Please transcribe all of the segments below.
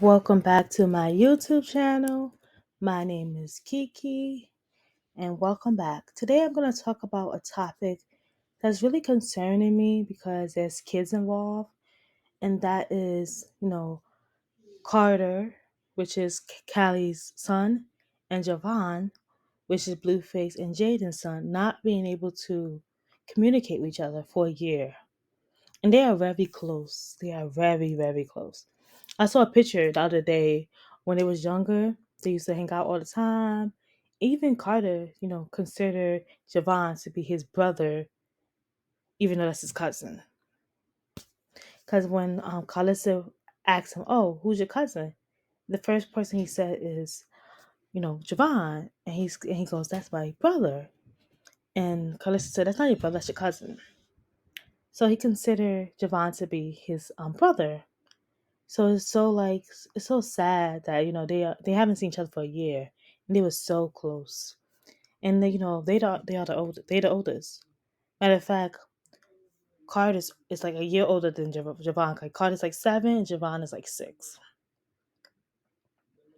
Welcome back to my YouTube channel. My name is Kiki, and welcome back. Today I'm going to talk about a topic that's really concerning me because there's kids involved, and that is, Karter, which is Callie's son, and Javon, which is Blueface and Jaidyn's son, not being able to communicate with each other for a year. And they are very close. They are very, very close. I saw a picture the other day when they was younger. They used to hang out all the time. Even Carter, considered Javon to be his brother, even though that's his cousin. Because when Karlissa asked him, "Oh, who's your cousin?" the first person he said is, Javon, and he goes, "That's my brother." And Karlissa said, "That's not your brother, that's your cousin." So he considered Javon to be his brother. So it's so sad that they haven't seen each other for a year, and they were so close. And they the oldest. Matter of fact, is like a year older than Javon. Like Carter's like 7, and Javon is like 6,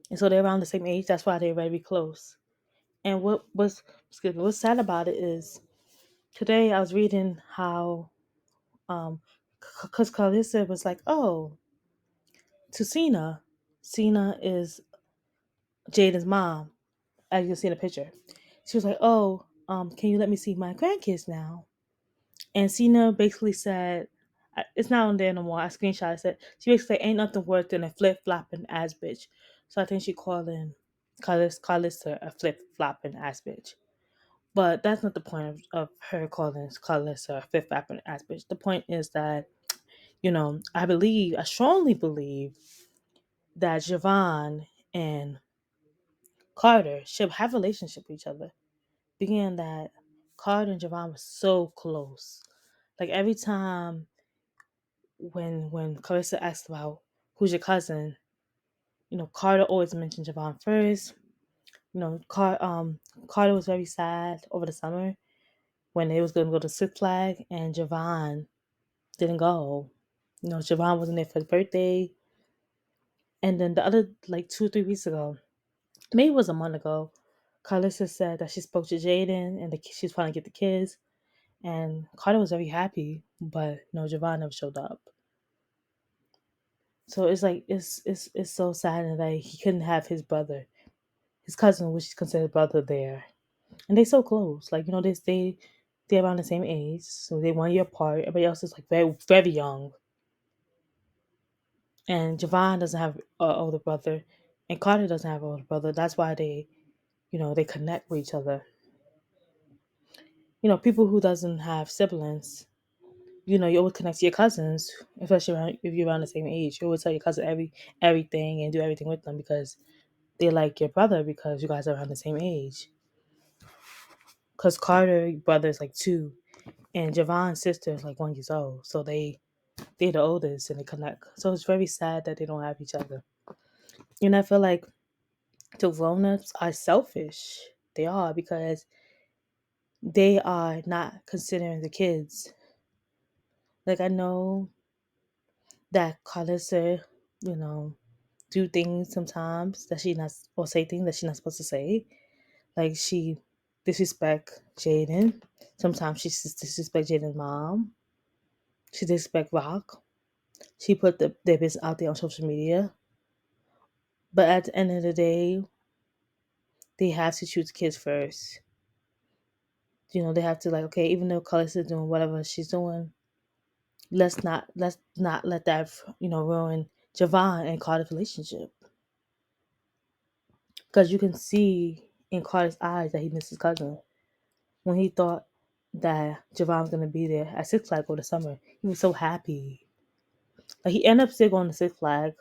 and so they're around the same age. That's why they're very close. And what's sad about it is today I was reading how because Karlissa was like, oh, to Cena. Cena is Jaden's mom, as you can see in the picture. She was like, "Oh, can you let me see my grandkids now?" And Cena basically said, "It's not on there no more." I screenshot. I said she basically said, "Ain't nothing worse than a flip flopping ass bitch." So I think she calling Karlissa a flip flopping ass bitch. But that's not the point of her calling Karlissa a flip flopping ass bitch. The point is that I strongly believe that Javon and Carter should have a relationship with each other, being that Carter and Javon were so close. Like every time when Karlissa asked about who's your cousin, Carter always mentioned Javon first. Carter was very sad over the summer when they was gonna go to Six Flag and Javon didn't go. Javon wasn't there for his birthday. And then the other like 2 or 3 weeks ago, maybe it was a month ago, Karlissa said that she spoke to Jaidyn and she's trying to get the kids. And Carter was very happy, but no, Javon never showed up. So it's like it's so sad that he couldn't have his brother, his cousin, which is considered brother, there, and they so close. Like they're around the same age, so they 1 year apart. Everybody else is like very very young, and Javon doesn't have an older brother, and Carter doesn't have an older brother. That's why they connect with each other. People who doesn't have siblings, you always connect to your cousins, especially if you're around the same age. You always tell your cousin everything and do everything with them because they like your brother because you guys are around the same age. Because Carter brother is like 2, and Javon's sister is like 1 years old, so they're the oldest and they connect. So it's very sad that they don't have each other. I feel like the grown-ups are selfish. They are because they are not considering the kids. Like I know that Karlissa, you know, do things sometimes that she not or say things that she's not supposed to say. Like she disrespect Jaidyn. Sometimes she disrespect Jaidyn's mom. She disrespect Rock. She put their business out there on social media. But at the end of the day, they have to choose kids first. They have to like, okay, even though Carlos is doing whatever she's doing, let's not let that ruin Javon and Carter's relationship. Because you can see in Carter's eyes that he missed his cousin. When he thought that Javon was gonna be there at Six Flags over the summer, he was so happy. Like he ended up still going to Six Flags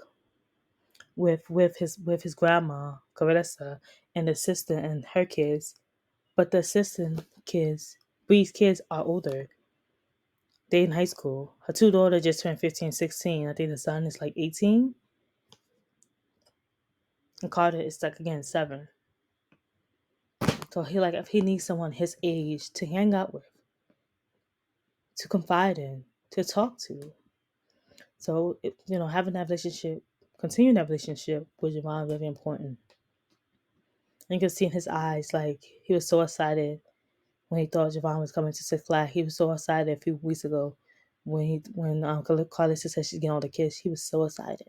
with his grandma, Karlissa, and the sister and her kids. But the assistant kids, Bree's kids are older. They in high school. Her 2 daughters just turned 15, 16. I think the son is like 18. And Carter is like again 7. So he like if he needs someone his age to hang out with, to confide in, to talk to. So having that relationship continue that relationship with Javon very important. And you can see in his eyes, like he was so excited when he thought Javon was coming to Six Flags. He was so excited a few weeks ago when Karlissa said she's getting all the kids. He was so excited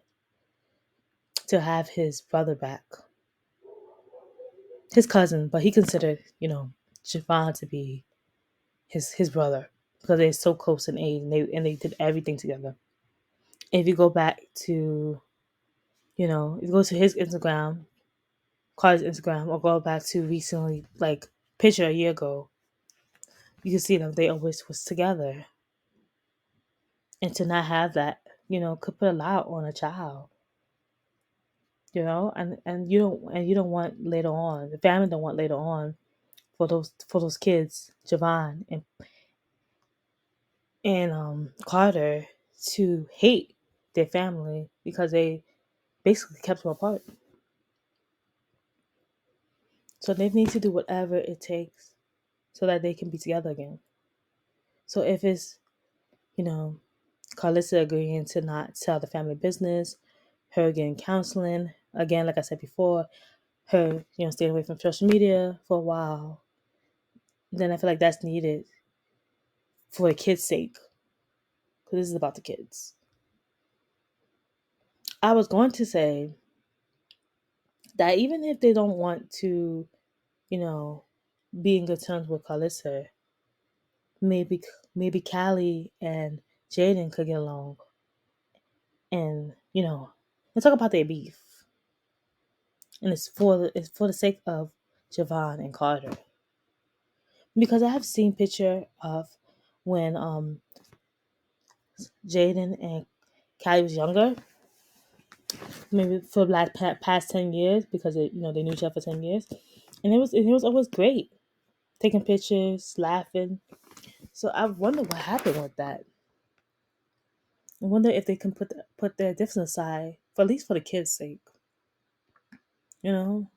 to have his brother back, his cousin, but he considered Javon to be his brother because they're so close in age and they did everything together. If you go back to if you go to his Instagram, Carter's Instagram, or go back to recently, like picture a year ago, you can see them. They always was together, and to not have that, could put a lot on a child. And you don't want later on. The family don't want later on for those kids, Javon and Carter, to hate their family because they basically kept them apart. So they need to do whatever it takes so that they can be together again. So if it's, you know, Karlissa agreeing to not tell the family business, her getting counseling, again, like I said before, her, staying away from social media for a while, then I feel like that's needed for the kids' sake. Because this is about the kids. I was going to say that even if they don't want to, you know, be in good terms with Karlissa, maybe Callie and Jaidyn could get along and and talk about their beef, and it's for the sake of Javon and Carter, because I have seen picture of when Jaidyn and Callie was younger, maybe for like past 10 years, because they knew each other for 10 years, and it was always great, taking pictures, laughing. So I wonder what happened with that. I wonder if they can put their difference aside, for at least for the kids' sake, you know,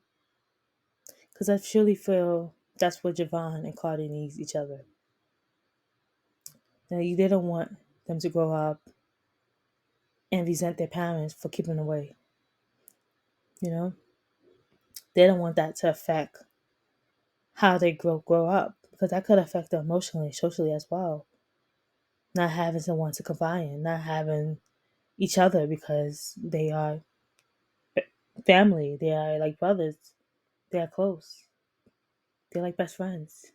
because I surely feel that's what Javon and Cardi needs each other. They don't want them to grow up and resent their parents for keeping away. You know, they don't want that to affect how they grow up, because that could affect them emotionally, socially as well. Not having someone to confide in, not having each other because they are family, they are like brothers, they are close, they're like best friends.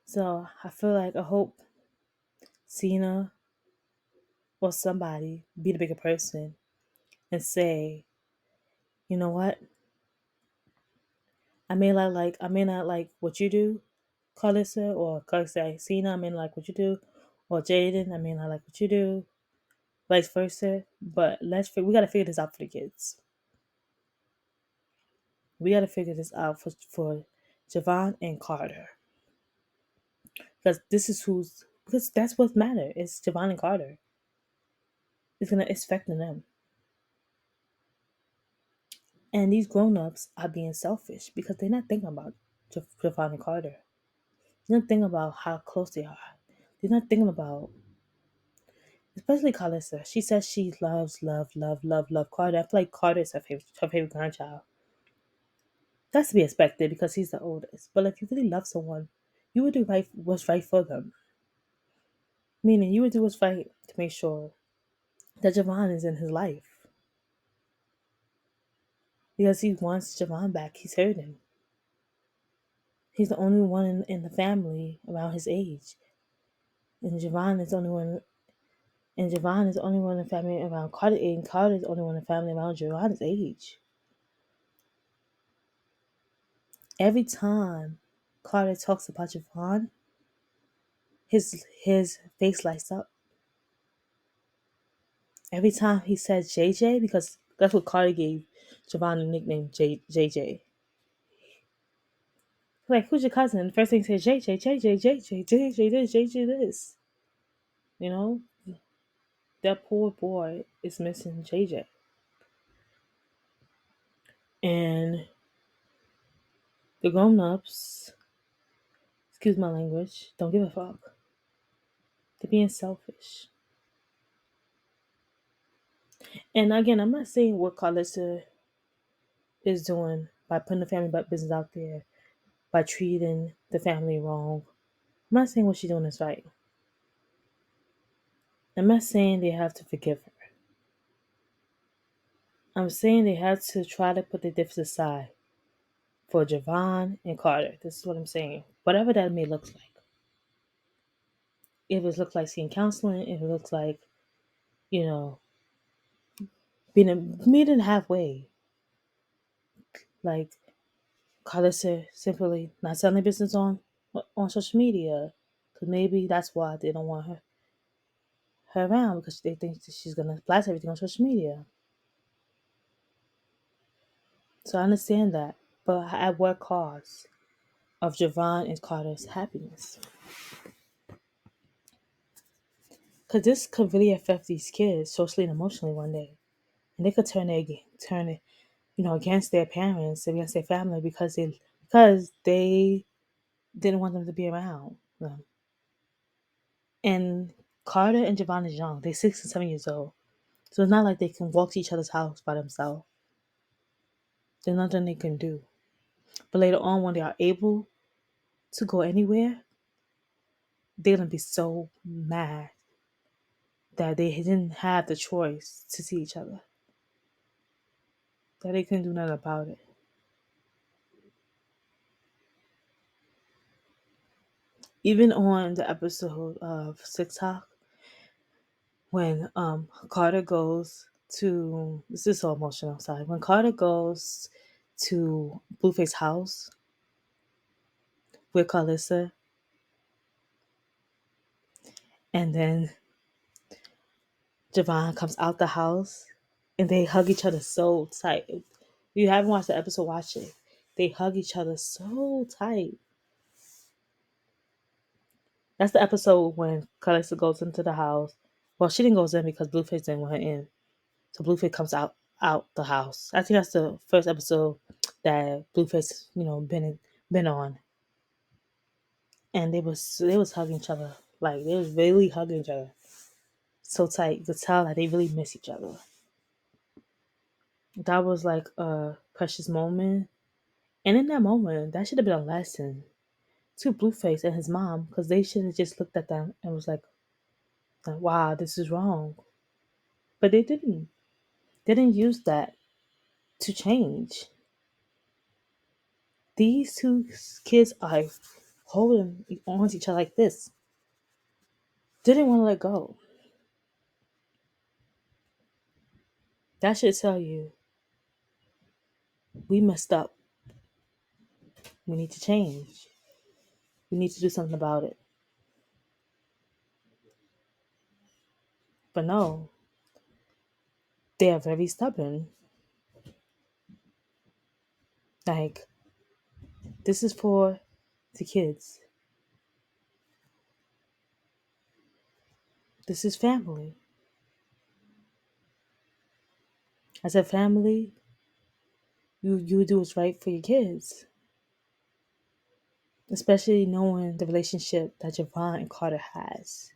So I hope Cena or somebody be the bigger person and say, you know what, I may not like what you do, Karlissa, or Karlissa Cena, I may not like what you do, or Jaidyn, I may not like what you do, vice versa. But we gotta figure this out for the kids. We gotta figure this out for Javon and Carter, because because that's what matters. It's Javon and Carter. It's affecting them. And these grown-ups are being selfish because they're not thinking about Javon and Carter. They're not thinking about how close they are. They're not thinking about, especially Karlissa. She says she loves, love, love, love, love Carter. I feel like Carter is her favorite grandchild. That's to be expected because he's the oldest. But if you really love someone, you would do what's right for them. Meaning, you would do what's right to make sure that Javon is in his life. Because he wants Javon back. He's hurting. He's the only one in the family around his age. And Javon is the only one. And Javon is the only one in the family around Carter age. And Carter is the only one in the family around Javon's age. Every time Carter talks about Javon, his face lights up. Every time he says JJ, because that's what Carter gave Javon the nickname JJ. Like, who's your cousin? And the first thing he says, JJ, JJ, JJ, JJ this, JJ this. You know, that poor boy is missing JJ. And the grown ups, excuse my language, don't give a fuck. They're being selfish. And again, I'm not saying what Karlissa is doing by putting the family business out there, by treating the family wrong. I'm not saying what she's doing is right. I'm not saying they have to forgive her. I'm saying they have to try to put the difference aside for Javon and Karter. This is what I'm saying. Whatever that may look like. If it looks like seeing counseling, if it looks like, you know, meeting halfway. Like Karlissa simply not selling business on social media. Because maybe that's why they don't want her around, because they think that she's gonna blast everything on social media. So I understand that. But at what cost of Javon and Carter's happiness? Because this could really affect these kids socially and emotionally one day. And they could turn it, against their parents, against their family, because they didn't want them to be around them. And Carter and Javon is young. They're 6 and 7 years old. So it's not like they can walk to each other's house by themselves. There's nothing they can do. But later on, when they are able to go anywhere, they're gonna be so mad that they didn't have the choice to see each other. That they couldn't do nothing about it. Even on the episode of TikTok, when Carter goes to, this is so emotional, I'm sorry. When Carter goes to Blueface house with Karlissa, and then Javon comes out the house and they hug each other so tight. If you haven't watched the episode, watch it. They hug each other so tight. That's the episode when Karlissa goes into the house. Well, she didn't go in because Blueface didn't want her in. So Blueface comes out the house. I think that's the first episode that Blueface, been on. And they was hugging each other. Like they was really hugging each other. So tight. You could tell that they really miss each other. That was like a precious moment. And in that moment, that should have been a lesson to Blueface and his mom, because they should have just looked at them and was like, wow, this is wrong. But they didn't. They didn't use that to change. These two kids are holding on to each other like this. Didn't want to let go. That should tell you we messed up. We need to change. We need to do something about it. But no, they are very stubborn. Like, this is for the kids. This is family. As a family, you do what's right for your kids. Especially knowing the relationship that Javon and Carter has.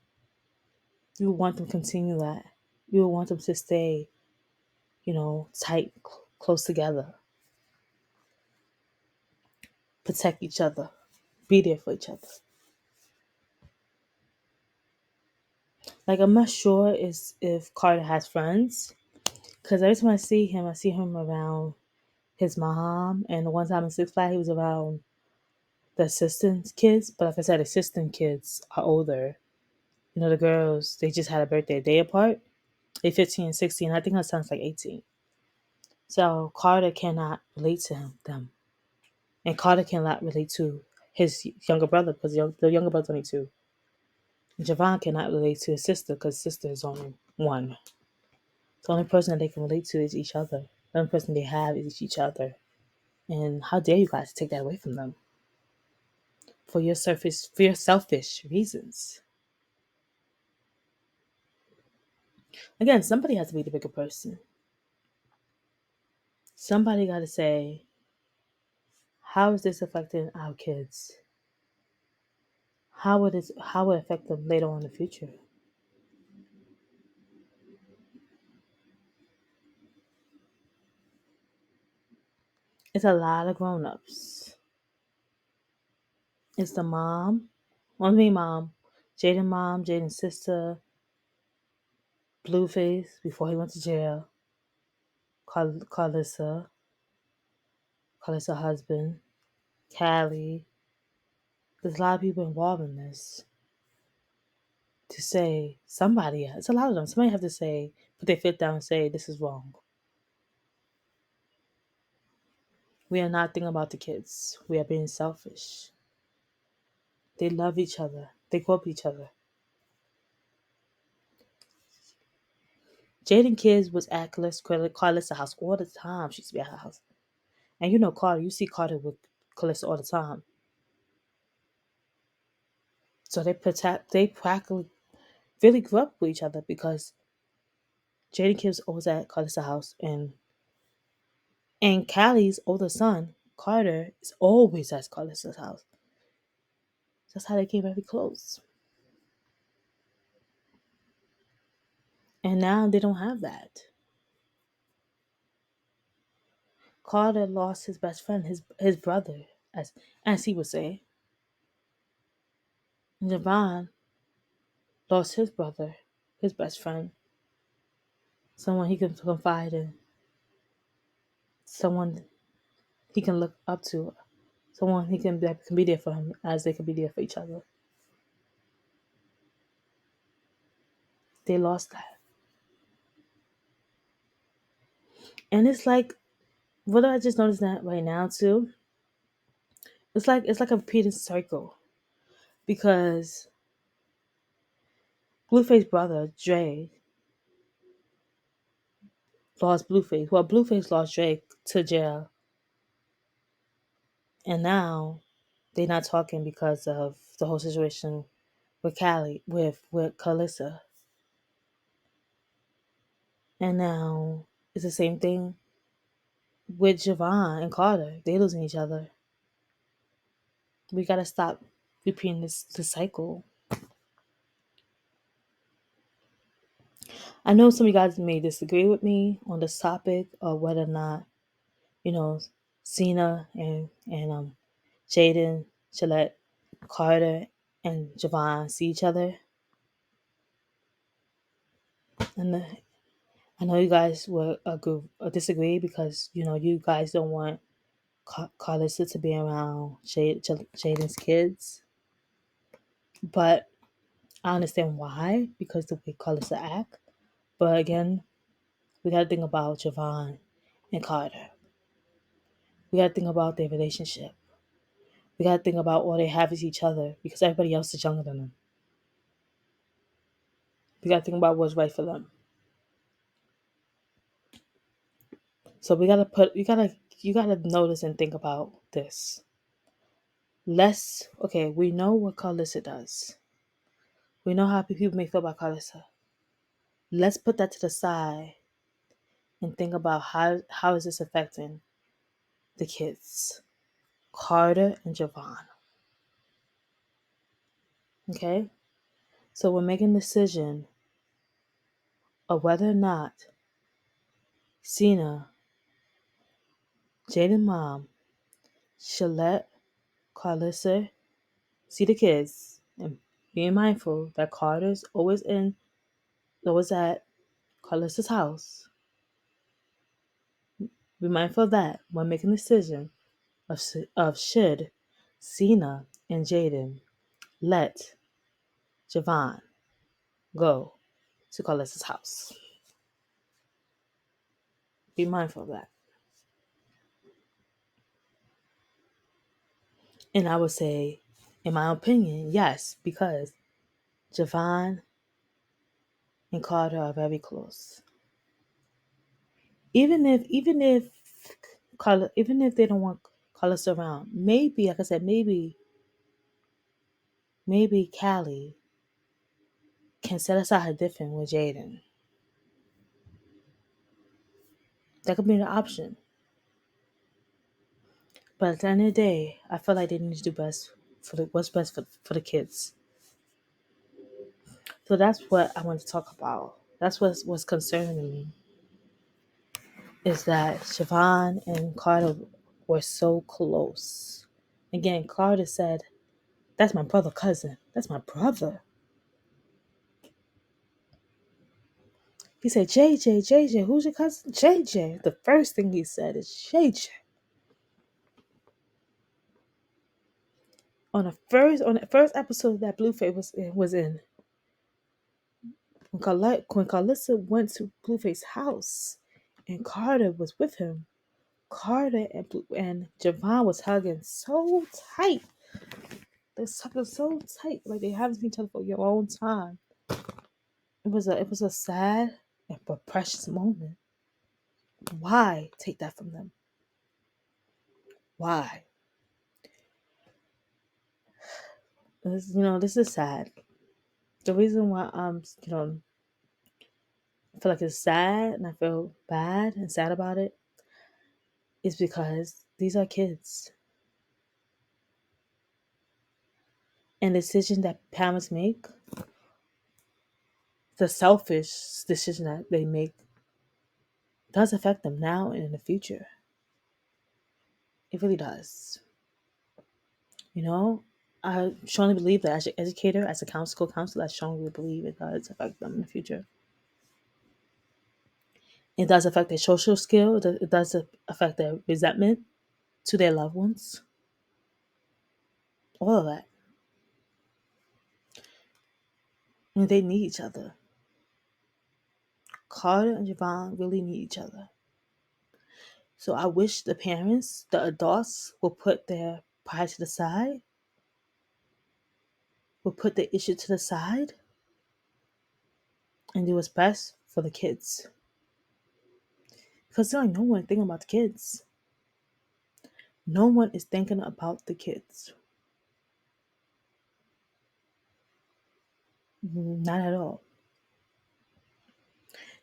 You would want them to continue that. You would want them to stay, tight, close together. Protect each other. Be there for each other. Like, I'm not sure if Carter has friends. Because every time I see him around his mom. And the one time in Six Flags, he was around the assistant's kids. But like I said, assistant kids are older. The girls, they just had a birthday a day apart. They're 15 and 16. I think her son's like 18. So Carter cannot relate to them. And Carter cannot relate to his younger brother because the younger brother's only 2. And Javon cannot relate to his sister because his sister is only 1. The only person that they can relate to is each other. The only person they have is each other. And how dare you guys take that away from them for your selfish reasons? Again, somebody has to be the bigger person. Somebody got to say, how is this affecting our kids? how would it affect them later on in the future? It's a lot of grown ups. It's the mom, well, me mom, Jaidyn mom, Jaidyn's sister, Blueface before he went to jail, Karlissa, Karlissa husband, Callie. There's a lot of people involved in this to say somebody. It's a lot of them. Somebody have to say, put their foot down and say this is wrong. We are not thinking about the kids. We are being selfish. They love each other. They grow up each other. Jaden kids was at Karlissa's house all the time. She used to be at her house. And you know Carter, you see Carter with Karlissa all the time. So they practically really grew up with each other because Jaden kids always at Karlissa's house and Callie's older son, Karter, is always at Karlissa's house. That's how they came very close. And now they don't have that. Carter lost his best friend, his brother, as he would say. Javon lost his brother, his best friend, someone he can confide in, someone he can look up to, someone that can be there for him as they can be there for each other. They lost that, and it's like, what I just noticed that right now too. It's like a repeating cycle because Blueface brother Dre lost Blueface. Well, Blueface lost Dre to jail, and now they're not talking because of the whole situation with Callie, with Karlissa. And now it's the same thing with Javon and Carter. They losing each other. We gotta stop repeating this cycle. I know some of you guys may disagree with me on this topic of whether or not, you know, Cena and Jaidyn should let Carter and Javon see each other. And I know you guys will agree or disagree because you guys don't want Karlissa to be around Jaden's kids, but I understand why because the way Karlissa act. But again, we gotta think about Javon and Carter. We gotta think about their relationship. We gotta think about all they have is each other because everybody else is younger than them. We gotta think about what's right for them. So you gotta notice and think about this. Okay, we know what Karlissa does. We know how people may feel about Karlissa. Let's put that to the side and think about how is this affecting the kids, Carter and Javon. Okay, so we're making a decision of whether or not Cena, Jaidyn mom, should let Karlissa see the kids and being mindful that Carter's always at Karlissa's house. Be mindful of that when making a decision of should Cena and Jaidyn let Javon go to Karlissa's house. Be mindful of that. And I would say, in my opinion, yes, because Javon and Carter are very close. Even if they don't want Carlos around, maybe like I said, maybe Callie can set aside her difference with Jaidyn. That could be an option. But at the end of the day, I feel like they need to do best what's best for the kids. So that's what I want to talk about. That's what's concerning me, is that Siobhan and Carter were so close. Again, Carter said, "That's my brother, cousin. That's my brother." He said, "JJ, JJ, who's your cousin?" JJ. The first thing he said is JJ. On the first episode that Blueface was in, when Karlissa went to Blueface's house, and Carter was with him, Carter and Javon was hugging so tight. They're hugging so tight, like they haven't seen each other for a long time. It was a sad but precious moment. Why take that from them? Why? This is sad. The reason why I feel like it's sad and I feel bad and sad about it is because these are kids. And the decision that parents make, the selfish decision that they make, does affect them now and in the future. It really does. I strongly believe that as an educator, as a school counselor, I strongly believe it does affect them in the future. It does affect their social skill. It does affect their resentment to their loved ones. All of that. And they need each other. Carter and Javon really need each other. So I wish the parents, the adults, will put their pride to the side, will put the issue to the side, and do what's best for the kids. Because there ain't no one thinking about the kids. No one is thinking about the kids. Not at all.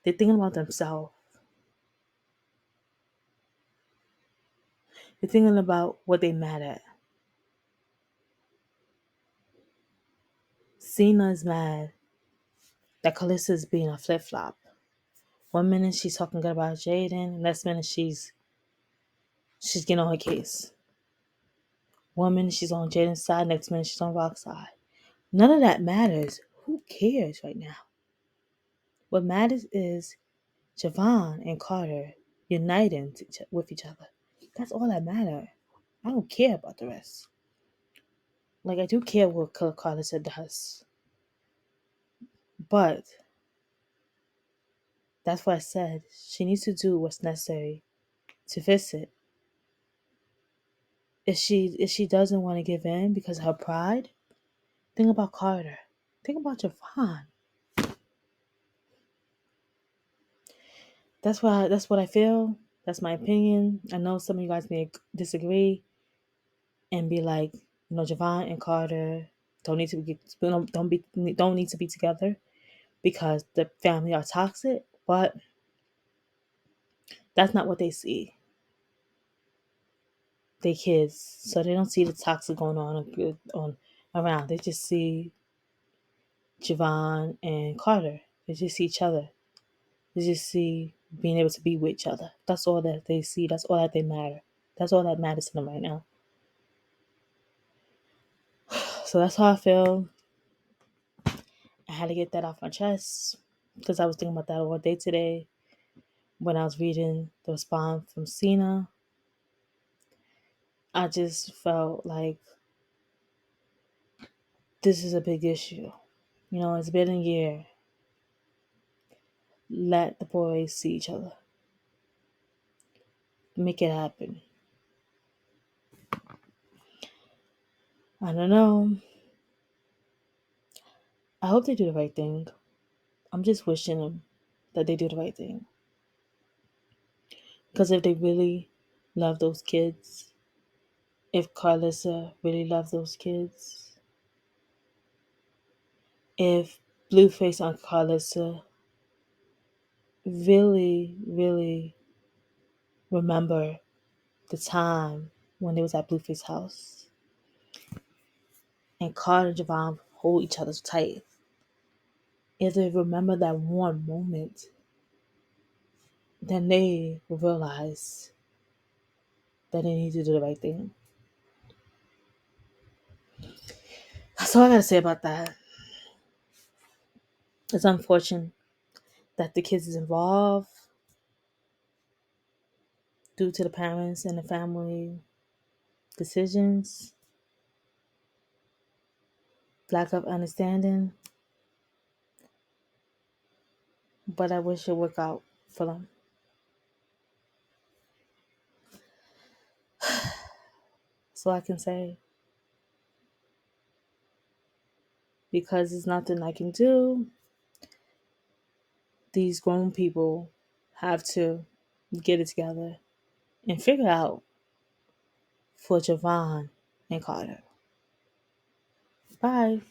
They're thinking about themselves. They're thinking about what they mad at. Cena is mad that Karlissa is being a flip flop. One minute she's talking good about Jaidyn, next minute she's getting on her case. One minute she's on Jaidyn's side, next minute she's on Rock's side. None of that matters. Who cares right now? What matters is Javon and Carter uniting with each other. That's all that matters. I don't care about the rest. Like, I do care what Karlissa does. But that's why I said she needs to do what's necessary to fix it. If she doesn't want to give in because of her pride, think about Carter. Think about Javon. That's what I feel. That's my opinion. I know some of you guys may disagree and be like, Javon and Carter don't need to be together because the family are toxic. But that's not what they see. They kids, so they don't see the toxic going on around. They just see Javon and Carter. They just see each other. They just see being able to be with each other. That's all that they see. That's all that they matter. That's all that matters to them right now. So that's how I feel. I had to get that off my chest because I was thinking about that all day today when I was reading the response from Cena. I just felt like this is a big issue. It's been a year. Let the boys see each other. Make it happen. I don't know. I hope they do the right thing. I'm just wishing them that they do the right thing. Because if they really love those kids, if Karlissa really loves those kids, if Blueface and Karlissa really, really remember the time when they was at Blueface's house, and Karter and Javon hold each other tight. If they remember that one moment, then they will realize that they need to do the right thing. That's all I gotta say about that. It's unfortunate that the kids is involved due to the parents and the family decisions, lack of understanding, but I wish it would work out for them. So I can say, because there's nothing I can do, these grown people have to get it together and figure out for Javon and Karter. Bye.